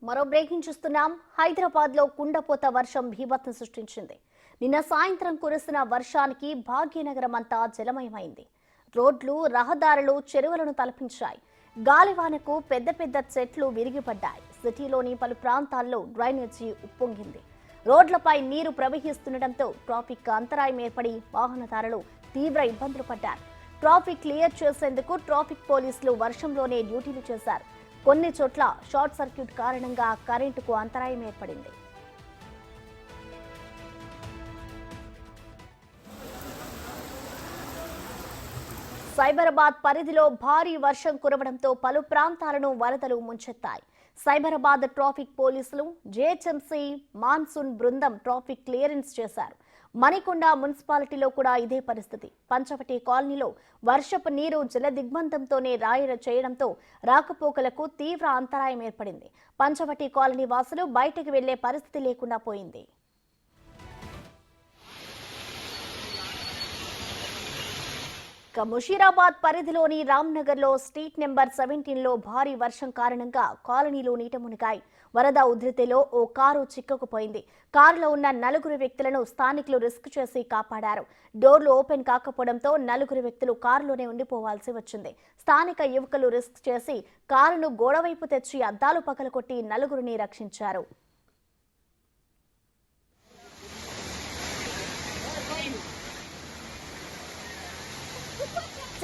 మరో బ్రేకింగ్ చూస్తున్నాం. హైదరాబాద్ లో కుండపోత వర్షం భీభత్సం సృష్టించింది. నిన్న సాయంత్రం కురిసిన వర్షానికి భాగ్యనగరం అంతా జలమయమైంది. రోడ్లు, రహదారులు, చెరువులను తలపించాయి. గాలివానకు పెద్ద పెద్ద చెట్లు విరిగిపడ్డాయి. సిటీలోని పలు ప్రాంతాల్లో డ్రైనేజీ ఉప్పొంగింది. రోడ్లపై నీరు ప్రవహిస్తుండటంతో ట్రాఫిక్ అంతరాయం ఏర్పడి వాహనదారులు తీవ్ర ఇబ్బందులు పడ్డారు. ట్రాఫిక్ క్లియర్ చేసేందుకు ట్రాఫిక్ పోలీసులు వర్షంలోనే డ్యూటీలు చేశారు. కొన్ని చోట్ల షార్ట్ సర్క్యూట్ కారణంగా కరెంటుకు అంతరాయం ఏర్పడింది. సైబరాబాద్ పరిధిలో భారీ వర్షం కురవడంతో పలు ప్రాంతాలను వరదలు ముంచెత్తాయి. సైబరాబాద్ ట్రాఫిక్ పోలీసులు, జేహెచ్ఎంసీ మాన్సూన్ బృందం ట్రాఫిక్ క్లియరెన్స్ చేశారు. మణికొండ మున్సిపాలిటీలో కూడా ఇదే పరిస్థితి. పంచవటి కాలనీలో వర్షపు నీరు జలదిగ్బంధంతోనే రాయడ చేయడంతో రాకపోకలకు తీవ్ర అంతరాయం ఏర్పడింది. పంచవటి కాలనీ వాసులు బయటకు వెళ్లే పరిస్థితి లేకుండా పోయింది. ముషీరాబాద్ పరిధిలోని రామ్నగర్ లో స్ట్రీట్ నెంబర్ 17లో భారీ వర్షం కారణంగా కాలనీలో నీట మునిగాయి. వరద ఉధృతిలో ఓ కారు చిక్కుకుపోయింది. కారులో ఉన్న 4 వ్యక్తులను స్థానికులు రెస్క్యూ చేసి కాపాడారు. డోర్లు ఓపెన్ కాకపోవడంతో 4 వ్యక్తులు కారులోనే ఉండిపోవాల్సి వచ్చింది. స్థానిక యువకులు రిస్క్ చేసి కారును గోడవైపు తెచ్చి అద్దాలు పగలగొట్టి 4 రక్షించారు.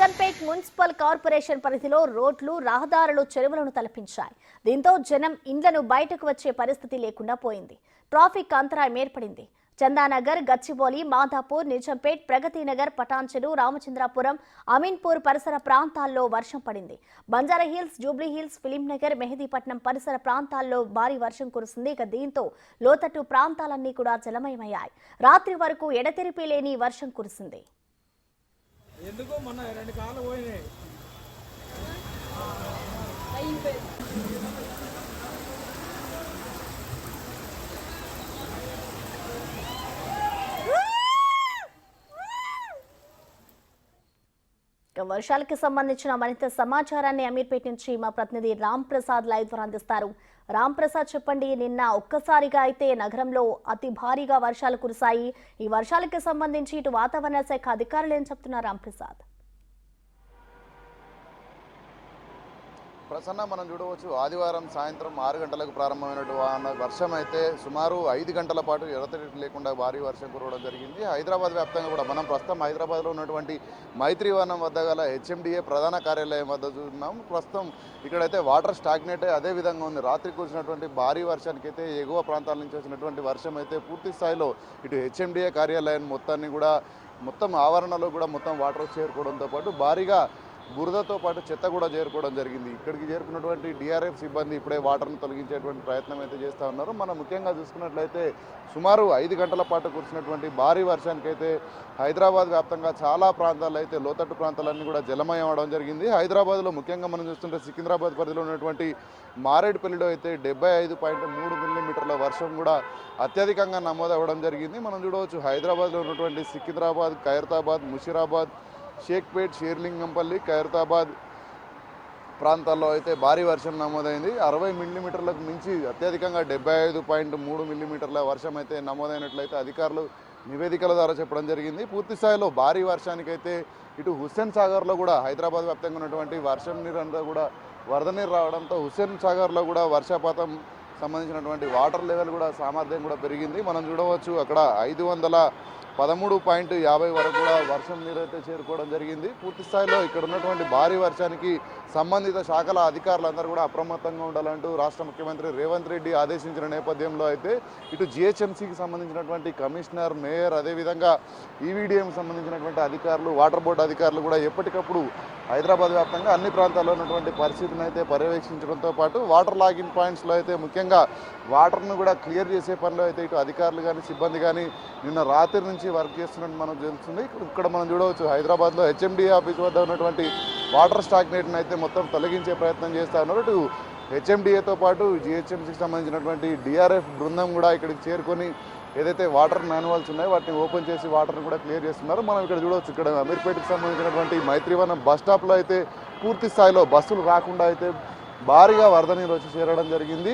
నిజాంపేట్ మున్సిపల్ కార్పొరేషన్ పరిధిలో రోడ్లు, రహదారులు, చెరువులను తలపించాయి. దీంతో జనం ఇండ్లను బయటకు వచ్చే పరిస్థితి లేకుండా పోయింది. ట్రాఫిక్ అంతరాయం ఏర్పడింది. చందానగర్, గచ్చిబౌలి, మాదాపూర్, నిజాంపేట్, ప్రగతినగర్, పటాన్చెరు, రామచంద్రాపురం, అమీన్పూర్ పరిసర ప్రాంతాల్లో వర్షం పడింది. బంజారాహిల్స్, జూబ్లీహిల్స్, ఫిలింనగర్, మెహదీపట్నం పరిసర ప్రాంతాల్లో భారీ వర్షం కురిసింది. ఇక దీంతో లోతట్టు ప్రాంతాలన్నీ కూడా జలమయమయ్యాయి. రాత్రి వరకు ఎడతెరిపి లేని వర్షం కురిసింది. ఎందుకో మొన్న 2 కార్లు పోయినాయి. వర్షాలకు సంబంధించిన మరింత సమాచారాన్ని అమీర్పేట నుంచి మా ప్రతినిధి రామ్ ప్రసాద్ లైవ్ ద్వారా అందిస్తారు. రామ్ ప్రసాద్, చెప్పండి, నిన్న ఒక్కసారిగా అయితే నగరంలో అతి భారీగా వర్షాలు కురిశాయి. ఈ వర్షాలకు సంబంధించి ఇటు వాతావరణ శాఖ అధికారులు ఏం చెప్తున్నారు రామ్ ప్రసాద్? ప్రసన్న, మనం చూడవచ్చు ఆదివారం సాయంత్రం 6 గంటలకు ప్రారంభమైనటువంటి వర్షం అయితే సుమారు 5 గంటల పాటు ఎడతెరిపి లేకుండా భారీ వర్షం కురవడం జరిగింది. హైదరాబాద్ వ్యాప్తంగా కూడా మనం ప్రస్తుతం హైదరాబాద్లో ఉన్నటువంటి మైత్రివనం వద్ద గల హెచ్ఎండిఏ ప్రధాన కార్యాలయం వద్ద చూస్తున్నాం. ప్రస్తుతం ఇక్కడైతే వాటర్ స్టాగ్నేట్ అదే విధంగా ఉంది. రాత్రి కురిసినటువంటి భారీ వర్షానికి అయితే ఎగువ ప్రాంతాల నుంచి వచ్చినటువంటి వర్షం అయితే పూర్తి స్థాయిలో ఇటు హెచ్ఎండిఏ కార్యాలయం మొత్తం ఆవరణలో కూడా మొత్తం వాటర్ చేరుకోవడంతో పాటు భారీగా బురదతో పాటు చెత్త కూడా చేరుకోవడం జరిగింది. ఇక్కడికి చేరుకున్నటువంటి డిఆర్ఎఫ్ సిబ్బంది ఇప్పుడే వాటర్ను తొలగించేటువంటి ప్రయత్నం అయితే చేస్తూ ఉన్నారు. మనం ముఖ్యంగా చూసుకున్నట్లయితే సుమారు 5 గంటల పాటు కురిసినటువంటి భారీ వర్షానికైతే హైదరాబాద్ వ్యాప్తంగా చాలా ప్రాంతాల్లో అయితే లోతట్టు ప్రాంతాలన్నీ కూడా జలమయం అవడం జరిగింది. హైదరాబాద్లో ముఖ్యంగా మనం చూస్తుంటే సికింద్రాబాద్ పరిధిలో ఉన్నటువంటి మారేడుపల్లిలో అయితే 75.3 మిల్లీమీటర్ల వర్షం కూడా అత్యధికంగా నమోదవ్వడం జరిగింది. మనం చూడవచ్చు హైదరాబాద్లో ఉన్నటువంటి సికింద్రాబాద్, ఖైరతాబాద్, ముషీరాబాద్, షేక్పేట్, షేర్లింగంపల్లి, ఖైరతాబాద్ ప్రాంతాల్లో అయితే భారీ వర్షం నమోదైంది. 60 మిల్లీమీటర్లకు మించి అత్యధికంగా 75.3 మిల్లీమీటర్ల వర్షం అయితే నమోదైనట్లయితే అధికారులు నివేదికల ద్వారా చెప్పడం జరిగింది. పూర్తి స్థాయిలో భారీ వర్షానికైతే ఇటు హుస్సేన్ సాగర్లో కూడా హైదరాబాద్ వ్యాప్తంగా ఉన్నటువంటి వర్షం నీరు అంతా కూడా వరద నీరు రావడంతో హుస్సేన్ సాగర్లో కూడా వర్షపాతం సంబంధించినటువంటి వాటర్ లెవెల్ కూడా సామర్థ్యం కూడా పెరిగింది. మనం చూడవచ్చు అక్కడ 513.50 వరకు కూడా వర్షం నీరు అయితే చేరుకోవడం జరిగింది. పూర్తి స్థాయిలో ఇక్కడ ఉన్నటువంటి భారీ వర్షానికి సంబంధిత శాఖల అధికారులందరూ కూడా అప్రమత్తంగా ఉండాలంటూ రాష్ట్ర ముఖ్యమంత్రి రేవంత్ రెడ్డి ఆదేశించిన నేపథ్యంలో అయితే ఇటు జిహెచ్ఎంసీకి సంబంధించినటువంటి కమిషనర్, మేయర్, అదేవిధంగా ఈవీడీఎంకి సంబంధించినటువంటి అధికారులు, వాటర్ బోర్డు అధికారులు కూడా ఎప్పటికప్పుడు హైదరాబాద్ వ్యాప్తంగా అన్ని ప్రాంతాల్లో ఉన్నటువంటి పరిస్థితిని అయితే పర్యవేక్షించడంతో పాటు వాటర్ లాగిన్ పాయింట్స్లో అయితే ముఖ్యంగా వాటర్ను కూడా క్లియర్ చేసే పనిలో అయితే ఇటు అధికారులు కానీ సిబ్బంది కానీ నిన్న రాత్రి నుంచి వర్క్ చేస్తున్నట్టు మనకు తెలుస్తుంది. ఇక్కడ మనం చూడవచ్చు హైదరాబాద్లో హెచ్ఎండిఏ ఆఫీస్ వద్ద ఉన్నటువంటి వాటర్ స్టాగ్నేట్ని అయితే మొత్తం తొలగించే ప్రయత్నం చేస్తూ ఉన్నారు. ఇటు హెచ్ఎండిఏతో పాటు జిహెచ్ఎంసీకి సంబంధించినటువంటి డిఆర్ఎఫ్ బృందం కూడా ఇక్కడికి చేరుకొని ఏదైతే వాటర్ మాన్యువల్స్ ఉన్నాయో వాటిని ఓపెన్ చేసి వాటర్ని కూడా క్లియర్ చేస్తున్నారు. మనం ఇక్కడ చూడవచ్చు, ఇక్కడ అమీర్పేటకి సంబంధించినటువంటి మైత్రివనం బస్ స్టాప్లో అయితే పూర్తి స్థాయిలో బస్సులు రాకుండా అయితే భారీగా వరద నీరు వచ్చి చేరడం జరిగింది.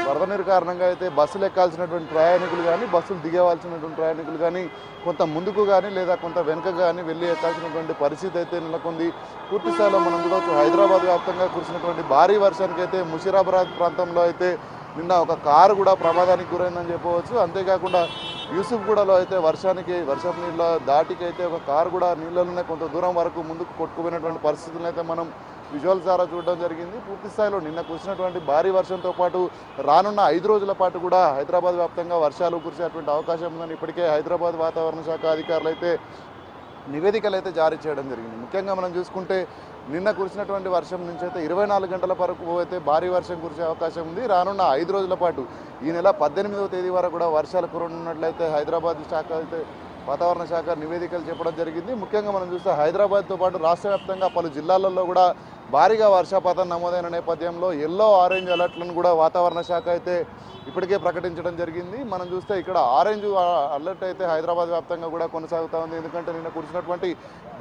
వరద నీరు కారణంగా అయితే బస్సులు ఎక్కాల్సినటువంటి ప్రయాణికులు కానీ బస్సులు దిగవలసినటువంటి ప్రయాణికులు కానీ కొంత ముందుకు కానీ లేదా కొంత వెనుక కానీ వెళ్ళి ఎక్కాల్సినటువంటి పరిస్థితి అయితే నెలకొంది. పూర్తి స్థాయిలో మనం చూడవచ్చు హైదరాబాద్ వ్యాప్తంగా కురిసినటువంటి భారీ వర్షానికి అయితే ముషీరాబాద్ ప్రాంతంలో అయితే నిన్న ఒక కారు కూడా ప్రమాదానికి గురైందని చెప్పవచ్చు. అంతేకాకుండా యూసుఫ్గూడలో అయితే వర్షం నీళ్ళ దాటికి అయితే ఒక కారు కూడా నీళ్ళలోనే కొంత దూరం వరకు ముందుకు కొట్టుకుపోయినటువంటి పరిస్థితులను అయితే మనం విజువల్స్ ద్వారా చూడడం జరిగింది. పూర్తి స్థాయిలో నిన్న కురిసినటువంటి భారీ వర్షంతో పాటు రానున్న 5 రోజుల పాటు కూడా హైదరాబాద్ వ్యాప్తంగా వర్షాలు కురిసేటువంటి అవకాశం ఉందని ఇప్పటికే హైదరాబాద్ వాతావరణ శాఖ అధికారులు అయితే నివేదికలు అయితే జారీ చేయడం జరిగింది. ముఖ్యంగా మనం చూసుకుంటే నిన్న కురిసినటువంటి వర్షం నుంచి అయితే 24 గంటల వరకు అయితే భారీ వర్షం కురిసే అవకాశం ఉంది. రానున్న 5 రోజుల పాటు ఈ నెల 18వ తేదీ వరకు కూడా వర్షాలు కురనున్నట్లయితే హైదరాబాద్ శాఖ అయితే వాతావరణ శాఖ నివేదికలు చెప్పడం జరిగింది. ముఖ్యంగా మనం చూస్తే హైదరాబాద్తో పాటు రాష్ట్ర వ్యాప్తంగా పలు జిల్లాలలో కూడా భారీగా వర్షపాతం నమోదైన నేపథ్యంలో ఎల్లో ఆరెంజ్ అలర్ట్లను కూడా వాతావరణ శాఖ అయితే ఇప్పటికే ప్రకటించడం జరిగింది. మనం చూస్తే ఇక్కడ ఆరెంజ్ అలర్ట్ అయితే హైదరాబాద్ వ్యాప్తంగా కూడా కొనసాగుతూ ఉంది. ఎందుకంటే నిన్న కురిసినటువంటి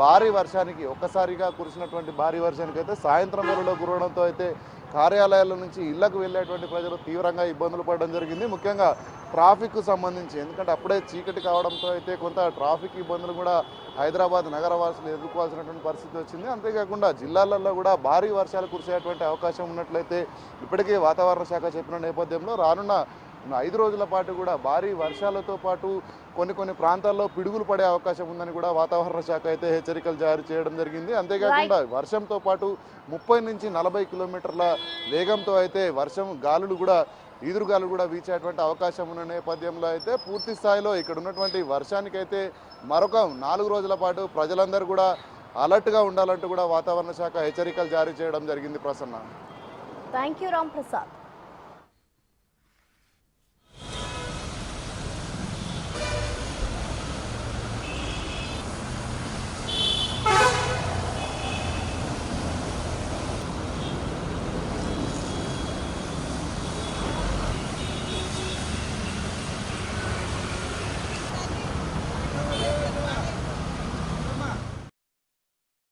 భారీ వర్షానికి ఒక్కసారిగా కురిసినటువంటి భారీ వర్షానికి అయితే సాయంత్రం వేళలో కురవడంతో అయితే కార్యాలయాల నుంచి ఇళ్లకు వెళ్ళేటువంటి ప్రజలు తీవ్రంగా ఇబ్బందులు పడడం జరిగింది. ముఖ్యంగా ట్రాఫిక్కు సంబంధించి ఎందుకంటే అప్పుడే చీకటి కావడంతో అయితే కొంత ట్రాఫిక్ ఇబ్బందులు కూడా హైదరాబాద్ నగరవాసులు ఎదుర్కోవాల్సినటువంటి పరిస్థితి వచ్చింది. అంతేకాకుండా జిల్లాలలో కూడా భారీ వర్షాలు కురిసేటువంటి అవకాశం ఉన్నట్లయితే ఇప్పటికే వాతావరణ శాఖ చెప్పిన నేపథ్యంలో రానున్న 5 రోజుల పాటు కూడా భారీ వర్షాలతో పాటు కొన్ని ప్రాంతాల్లో పిడుగులు పడే అవకాశం ఉందని కూడా వాతావరణ శాఖ అయితే హెచ్చరికలు జారీ చేయడం జరిగింది. అంతేకాకుండా వర్షంతో పాటు 30 నుంచి 40 కిలోమీటర్ల వేగంతో అయితే గాలులు కూడా ఈదురుగాలు కూడా వీచేటువంటి అవకాశం ఉన్న నేపథ్యంలో అయితే పూర్తి స్థాయిలో ఇక్కడ ఉన్నటువంటి వర్షానికైతే మరొక 4 రోజుల పాటు ప్రజలందరూ కూడా అలర్ట్గా ఉండాలంటూ కూడా వాతావరణ శాఖ హెచ్చరికలు జారీ చేయడం జరిగింది. ప్రసన్న. Thank you Ram Prasad.